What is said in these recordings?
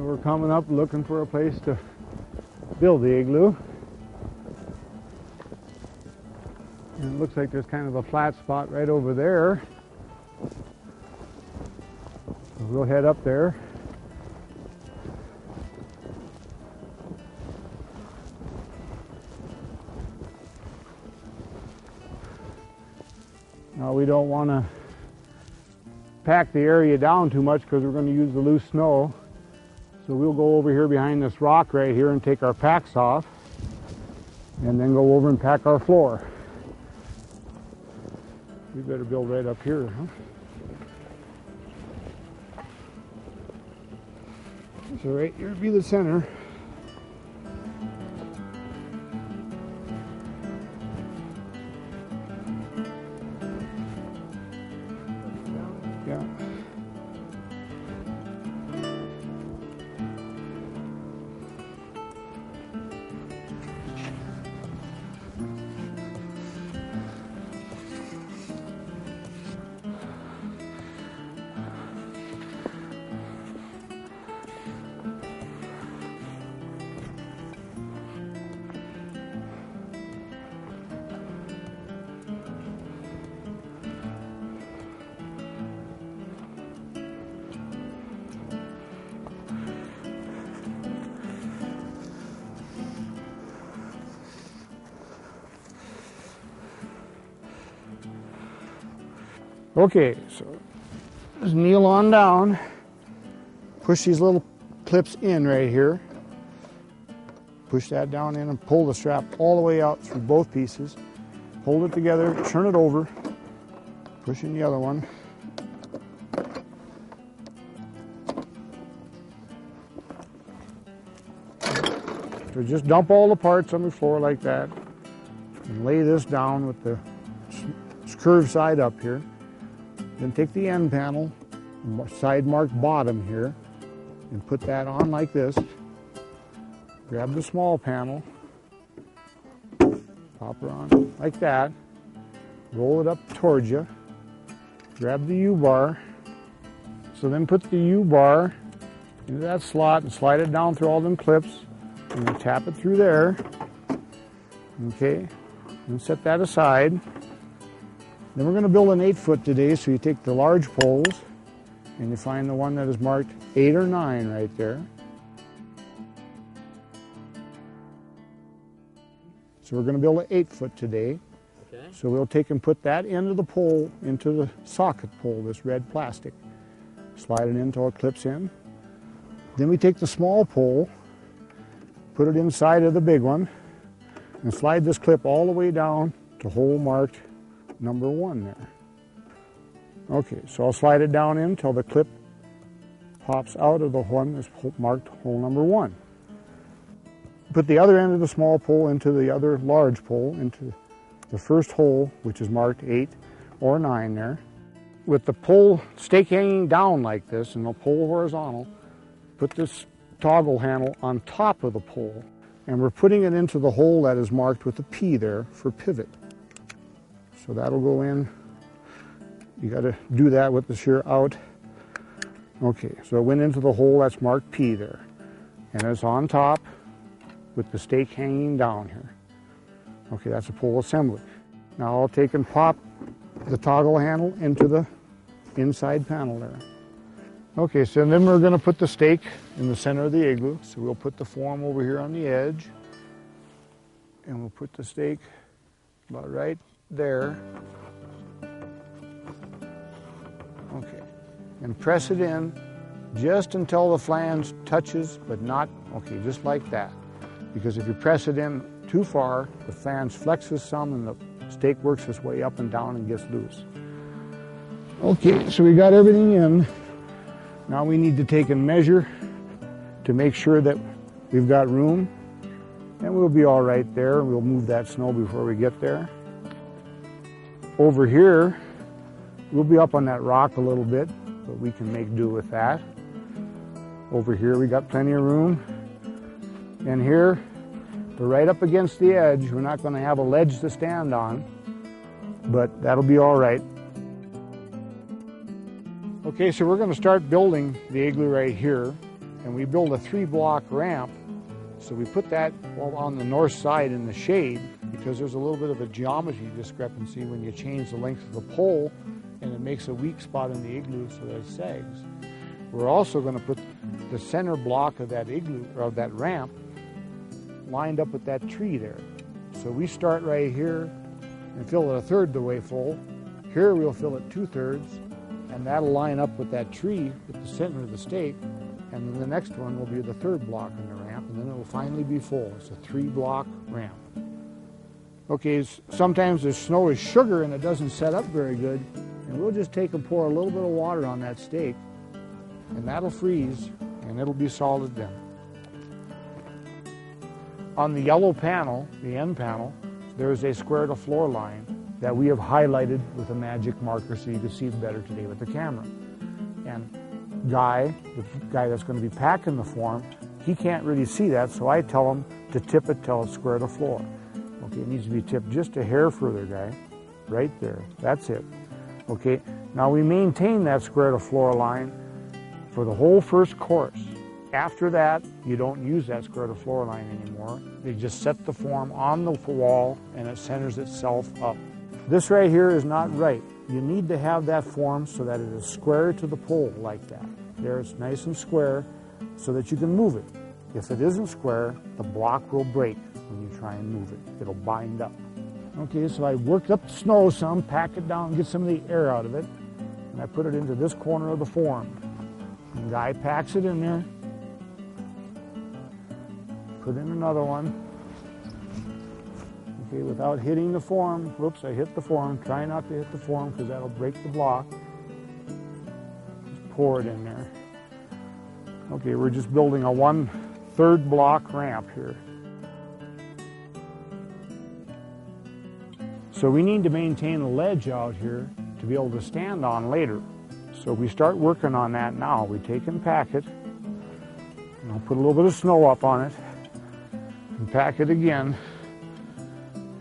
we're coming up looking for a place to build the igloo. And it looks like there's kind of a flat spot right over there. So we'll head up there. Now we don't want to pack the area down too much because we're going to use the loose snow. So we'll go over here behind this rock right here and take our packs off and then go over and pack our floor. We better build right up here, huh? So right here would be the center. Yeah. Okay, so just kneel on down, push these little clips in right here, push that down in and pull the strap all the way out through both pieces, hold it together, turn it over, push in the other one. So just dump all the parts on the floor like that and lay this down with the curved side up here. Then take the end panel, side mark bottom here, and put that on like this. Grab the small panel, pop her on like that, roll it up towards you, grab the U-bar. So then put the U-bar into that slot and slide it down through all them clips, and then tap it through there. Okay, and set that aside. Then we're going to build an 8-foot today, so you take the large poles and you find the one that is marked 8 or 9 right there. So we're going to build an 8-foot today. Okay. So we'll take and put that end of the pole into the socket pole, this red plastic. Slide it in until it clips in. Then we take the small pole, put it inside of the big one, and slide this clip all the way down to hole marked number 1 there. Okay, so I'll slide it down in until the clip pops out of the one that's marked hole number 1. Put the other end of the small pole into the other large pole, into the first hole, which is marked 8 or 9 there. With the pole stake hanging down like this and the pole horizontal, put this toggle handle on top of the pole, and we're putting it into the hole that is marked with a P there for pivot. So that'll go in. You got to do that with the shear out. Okay, so it went into the hole that's marked P there. And it's on top with the stake hanging down here. Okay, that's a pole assembly. Now I'll take and pop the toggle handle into the inside panel there. Okay, so then we're going to put the stake in the center of the igloo. So we'll put the form over here on the edge. And we'll put the stake about right there. Okay, and press it in just until the flange touches, but not, okay, just like that. Because if you press it in too far, the flange flexes some and the stake works its way up and down and gets loose. Okay, so we got everything in. Now we need to take and measure to make sure that we've got room, and we'll be all right there. We'll move that snow before we get there. Over here, we'll be up on that rock a little bit, but we can make do with that. Over here, we got plenty of room. And here, we're right up against the edge. We're not going to have a ledge to stand on, but that'll be all right. Okay, so we're going to start building the igloo right here. and we build a 3-block ramp. So we put that on the north side in the shade because there's a little bit of a geometry discrepancy when you change the length of the pole, and it makes a weak spot in the igloo so that it sags. We're also going to put the center block of that igloo, or of that ramp, lined up with that tree there. So we start right here and fill it a third the way full. Here we'll fill it 2/3, and that'll line up with that tree at the center of the stake. And then the next one will be the 3rd block in the ramp, and then it will finally be full. It's a 3-block ramp. Okay, sometimes the snow is sugar and it doesn't set up very good, and we'll just take and pour a little bit of water on that stake, and that'll freeze, and it'll be solid then. On the yellow panel, the end panel, there is a square to floor line that we have highlighted with a magic marker so you can see it better today with the camera. And the guy that's going to be packing the form, he can't really see that, so I tell him to tip it till it's square to floor. Okay, it needs to be tipped just a hair further, guy. Right there. That's it. Okay, now we maintain that square to floor line for the whole first course. After that, you don't use that square to floor line anymore. You just set the form on the wall and it centers itself up. This right here is not right. You need to have that form so that it is square to the pole like that. There, it's nice and square so that you can move it. If it isn't square, the block will break when you try and move it. It'll bind up. Okay, so I worked up the snow some, pack it down, get some of the air out of it, and I put it into this corner of the form. And the guy packs it in there. Put in another one. Okay, without hitting the form. Whoops, I hit the form. Try not to hit the form because that'll break the block. Just pour it in there. Okay, we're just building a 1/3 block ramp here. So we need to maintain a ledge out here to be able to stand on later. So we start working on that now. We take and pack it. And I'll put a little bit of snow up on it and pack it again.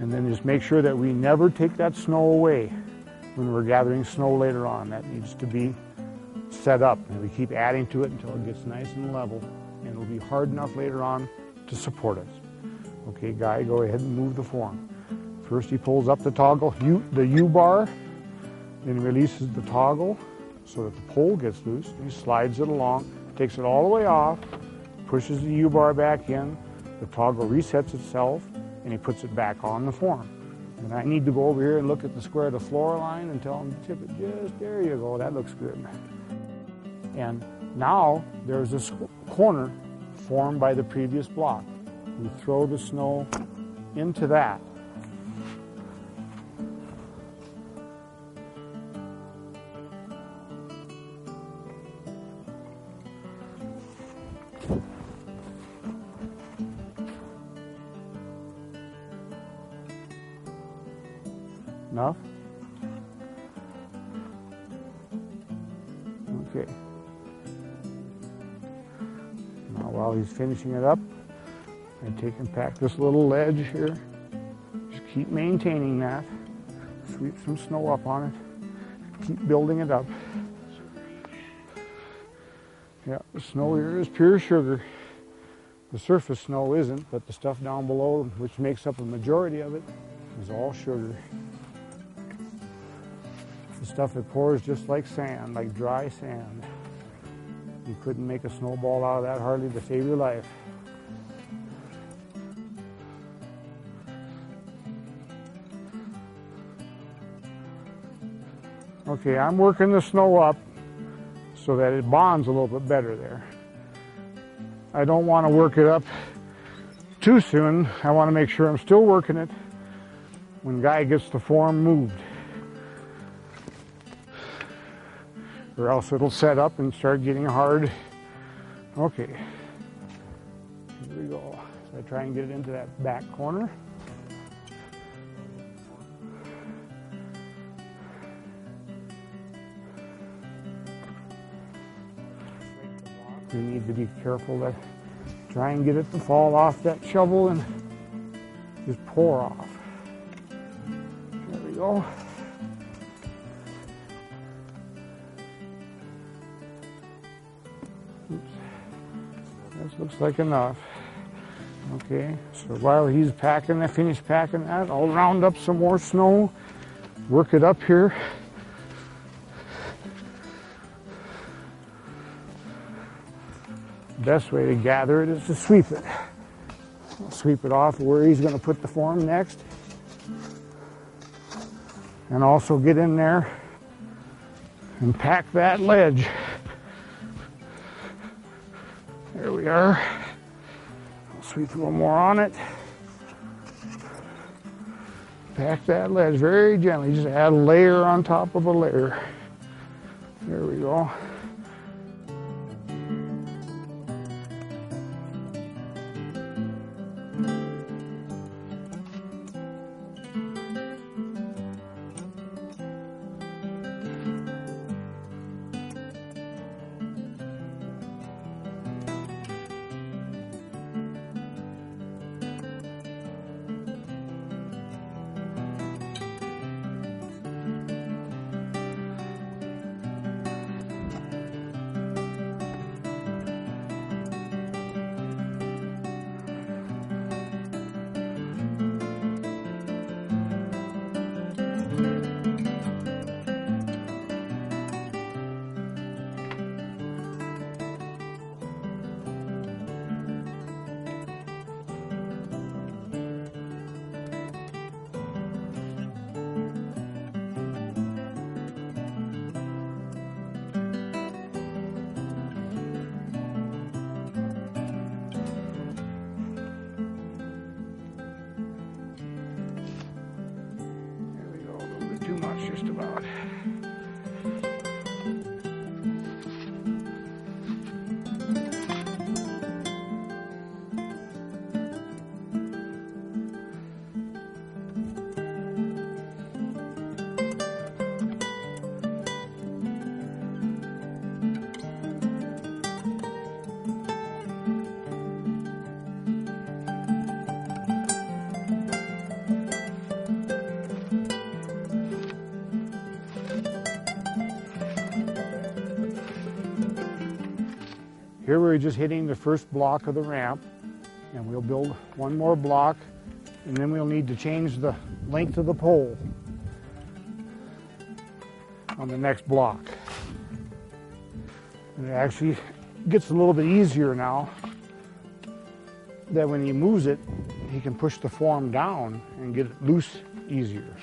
And then just make sure that we never take that snow away when we're gathering snow later on. That needs to be set up, and we keep adding to it until it gets nice and level, and it'll be hard enough later on to support us. Okay, Guy, go ahead and move the form. First he pulls up the toggle, the U-bar, then releases the toggle so that the pole gets loose. He slides it along, takes it all the way off, pushes the U-bar back in, the toggle resets itself, and he puts it back on the form. And I need to go over here and look at the square to floor line and tell him to tip it just, there you go, that looks good. And now there's this corner formed by the previous block. We throw the snow into that. Enough? Okay. Now while he's finishing it up, I take and pack this little ledge here. Just keep maintaining that. Sweep some snow up on it. Keep building it up. Yeah, the snow here is pure sugar. The surface snow isn't, but the stuff down below, which makes up a majority of it, is all sugar. The stuff that pours just like sand, like dry sand. You couldn't make a snowball out of that hardly to save your life. Okay, I'm working the snow up so that it bonds a little bit better there. I don't want to work it up too soon. I want to make sure I'm still working it when Guy gets the form moved. Or else it'll set up and start getting hard. Okay, here we go. So I try and get it into that back corner. We need to be careful to try and get it to fall off that shovel and just pour off. There we go. Oops. Looks like enough. Okay, so while he's packing that, finished packing that, I'll round up some more snow, work it up here. Best way to gather it is to sweep it. I'll sweep it off where he's going to put the form next. And also get in there and pack that ledge. There we are. I'll sweep a little more on it. Pack that ledge very gently. Just add a layer on top of a layer. There we go. Just about. Here we're just hitting the first block of the ramp, and we'll build one more block, and then we'll need to change the length of the pole on the next block. And it actually gets a little bit easier now that when he moves it, he can push the form down and get it loose easier.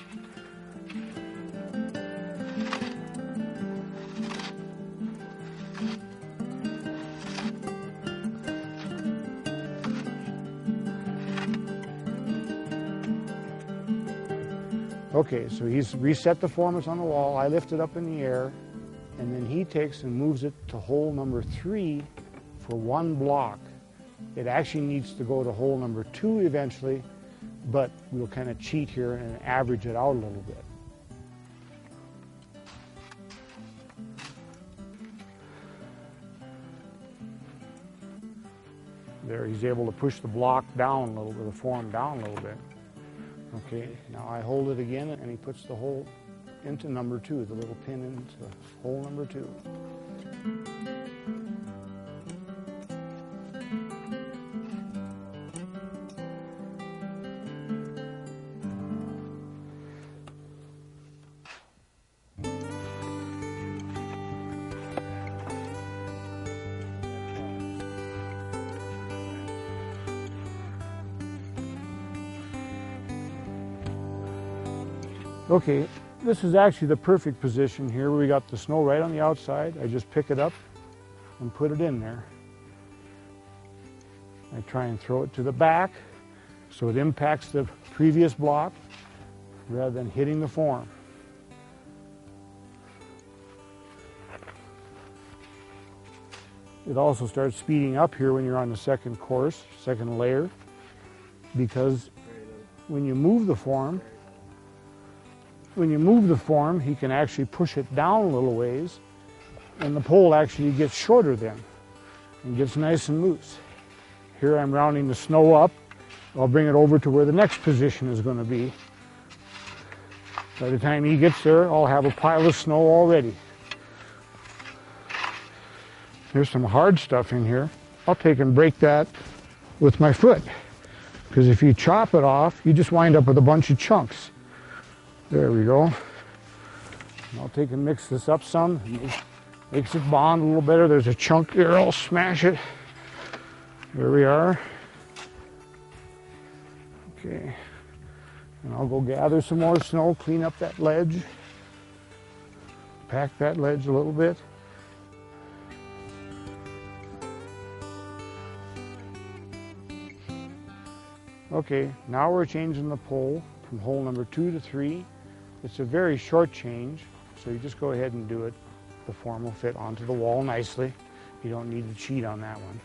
Okay, so he's reset the form that's on the wall. I lift it up in the air, and then he takes and moves it to hole number 3 for one block. It actually needs to go to hole number 2 eventually, but we'll kind of cheat here and average it out a little bit. There, he's able to push the block down a little bit, the form down a little bit. Okay, now I hold it again, and he puts the hole into number 2, the little pin into hole number 2. Okay, this is actually the perfect position here. We got the snow right on the outside. I just pick it up and put it in there. I try and throw it to the back so it impacts the previous block rather than hitting the form. It also starts speeding up here when you're on the second course, second layer, because when you move the form, he can actually push it down a little ways, and the pole actually gets shorter then and gets nice and loose. Here I'm rounding the snow up. I'll bring it over to where the next position is going to be. By the time he gets there, I'll have a pile of snow already. There's some hard stuff in here. I'll take and break that with my foot. Because if you chop it off, you just wind up with a bunch of chunks. There we go. And I'll take and mix this up some. Makes it bond a little better. There's a chunk there. I'll smash it. There we are. Okay. And I'll go gather some more snow, clean up that ledge. Pack that ledge a little bit. Okay, now we're changing the pole from hole number 2 to 3. It's a very short change, so you just go ahead and do it. The form will fit onto the wall nicely. You don't need to cheat on that one.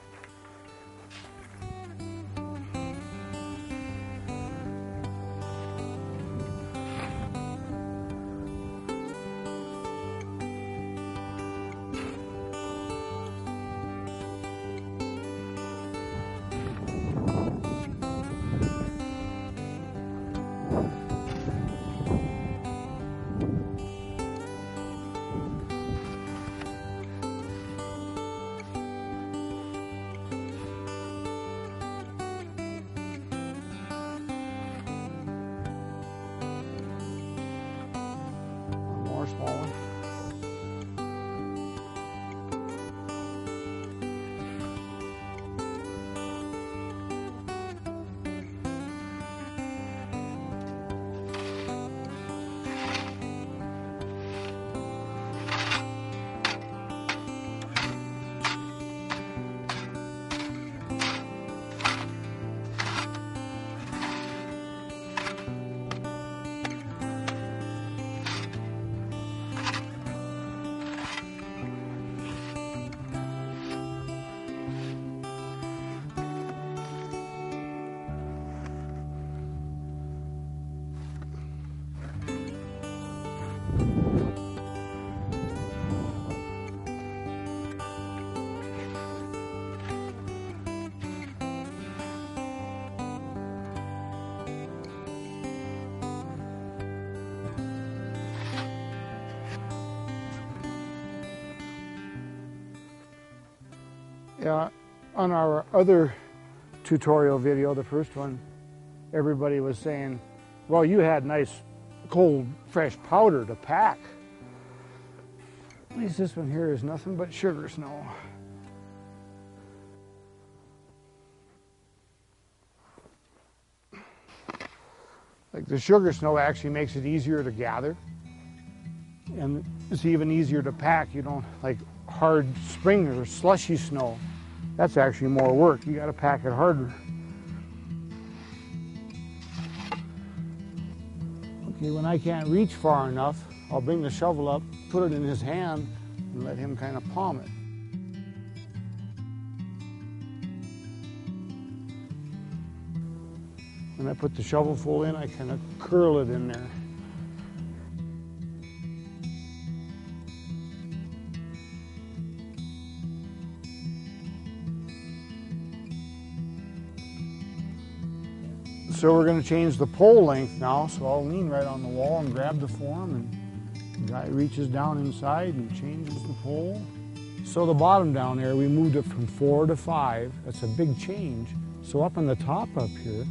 Smaller. Yeah, on our other tutorial video, the first one, everybody was saying, well, you had nice cold fresh powder to pack. At least this one here is nothing but sugar snow. Like the sugar snow actually makes it easier to gather, and it's even easier to pack. You don't like hard spring or slushy snow. That's actually more work. You got to pack it harder. Okay, when I can't reach far enough, I'll bring the shovel up, put it in his hand, and let him kind of palm it. When I put the shovelful in, I kind of curl it in there. So we're going to change the pole length now, so I'll lean right on the wall and grab the form, and the guy reaches down inside and changes the pole. So the bottom down there, we moved it from 4 to 5. That's a big change. So up on the top up here,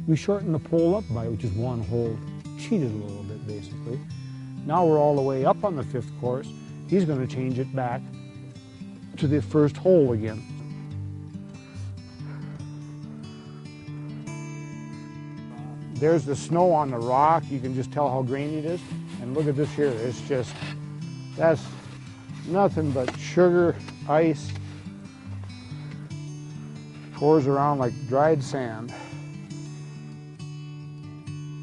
we shortened the pole up by just 1 hole, cheated a little bit basically. Now we're all the way up on the 5th course. He's going to change it back to the first hole again. There's the snow on the rock. You can just tell how grainy it is. And look at this here. It's just, that's nothing but sugar, ice. Pours around like dried sand.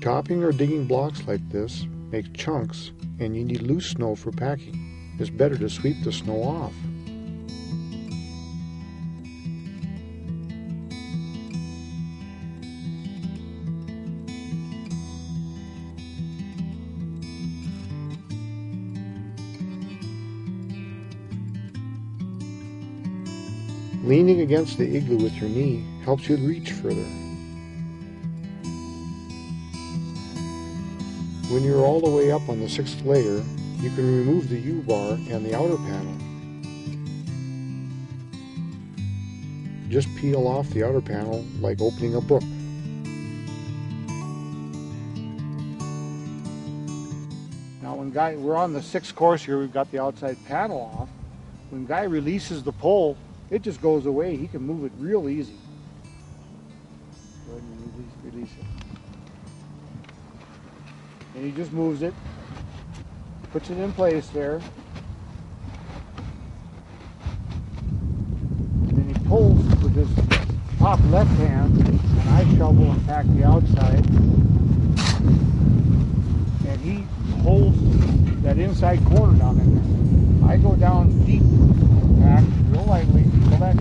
Chopping or digging blocks like this makes chunks, and you need loose snow for packing. It's better to sweep the snow off. Leaning against the igloo with your knee helps you reach further. When you're all the way up on the 6th layer, you can remove the U-bar and the outer panel. just peel off the outer panel like opening a book. Now when we're on the 6th course here, we've got the outside panel off. When Guy releases the pole, it just goes away. He can move it real easy. Go ahead and release it. And he just moves it, puts it in place there. And then he pulls with his top left hand, and I shovel and pack the outside. And he holds that inside corner down in there. I go down deep and pack real lightly, fill that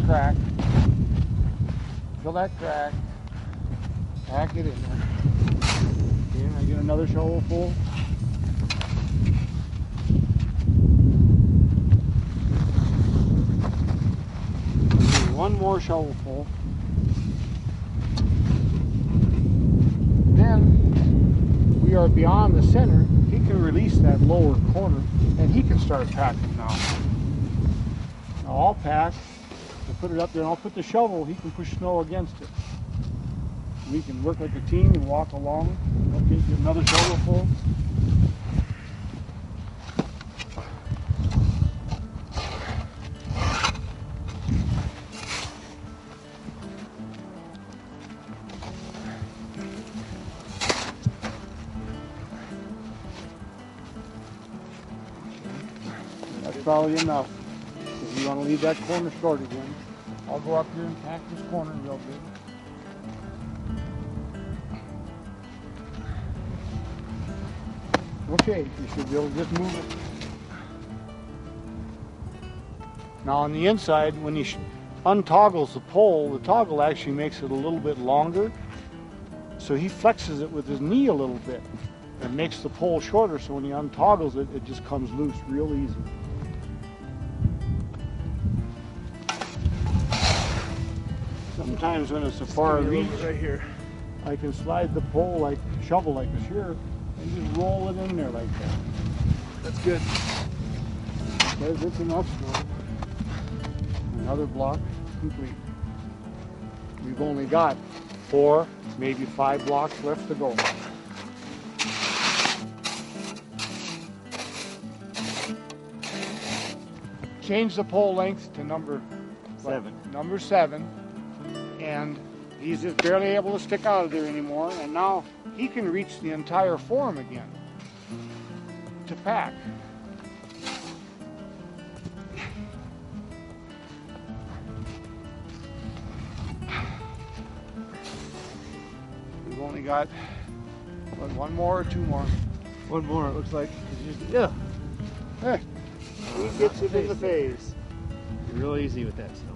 crack, pack it in there. Okay, I get another shovel full. One more shovel full. Then we are beyond the center. He can release that lower corner and he can start packing now. Now I'll pack and put it up there, and I'll put the shovel. He can push snow against it. We can work like a team and walk along. Okay, get another shovel full. That's probably enough. If you want to leave that corner short again, I'll go up here and pack this corner real good. Okay, you should be able to just move it. Now on the inside, when he untoggles the pole, the toggle actually makes it a little bit longer. So he flexes it with his knee a little bit and makes the pole shorter, so when he untoggles it, it just comes loose real easy. Sometimes when it's a far reach, right here, I can slide the pole like shovel like this here and just roll it in there like that. That's good. Because it's enough snow. Another block complete. We've only got 4, maybe 5 blocks left to go. Change the pole length to number 7. And he's just barely able to stick out of there anymore, and now he can reach the entire form again to pack. We've only got what, 1 more or 2 more? 1 more, it looks like. Yeah. Hey, he gets it in the face. You're real easy with that snow.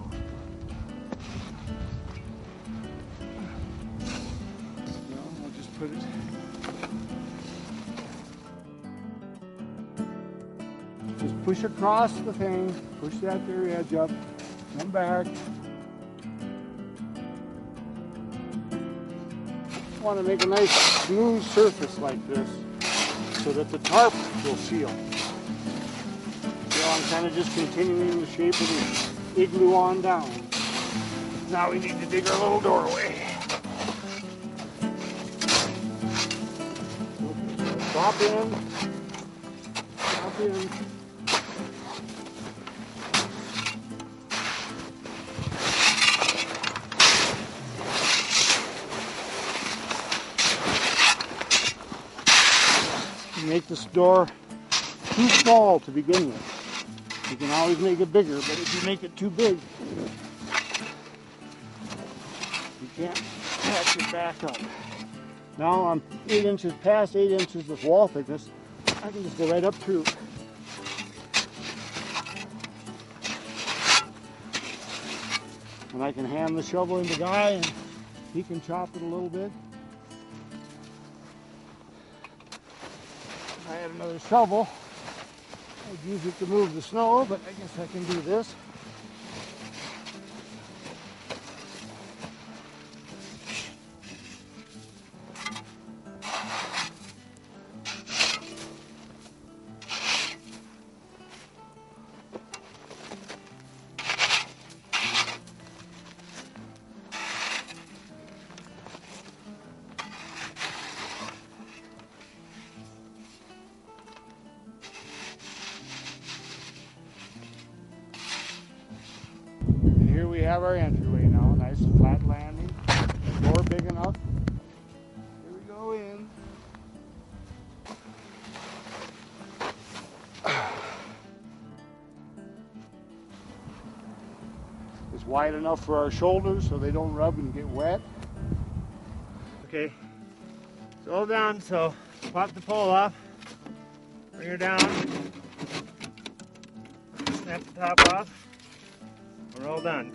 Put it. Just push across the thing, push that there edge up, come back. Just want to make a nice smooth surface like this so that the tarp will seal. So I'm kind of just continuing the shape of the igloo on down. Now we need to dig our little doorway. Drop in. You make this door too small to begin with. You can always make it bigger, but if you make it too big, you can't patch it back up. Now I'm 8 inches past 8 inches of wall thickness. I can just go right up through. And I can hand the shovel in the guy and he can chop it a little bit. If I had another shovel, I'd use it to move the snow, but I guess I can do this. we have our entryway now. Nice flat landing. The door big enough. Here we go in. It's wide enough for our shoulders so they don't rub and get wet. Okay, it's all done, so pop the pole off, bring her down, snap the top off, we're all done.